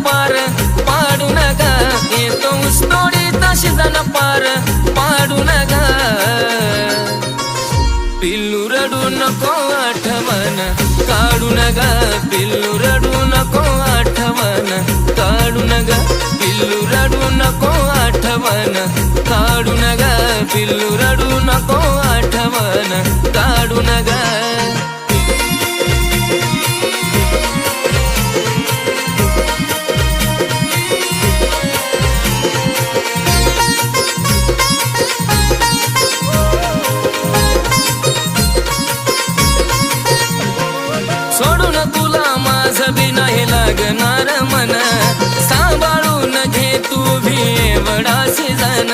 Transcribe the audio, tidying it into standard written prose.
पार पाडू नका, येतो ऊसतोडीचा सीजन पार पाडू नका. पिल्लू रडू नको आठवण काढू नका, पिल्लू रडू नको आठवण काढू नका, पिल्लू रडू नको आठवण काढू नका, पिल्लू रडू नको आठवण काढू नका. सोडून तुला माझं बी नाही लागणार मन, सांभाळून घे तू भी एवढा सीजन.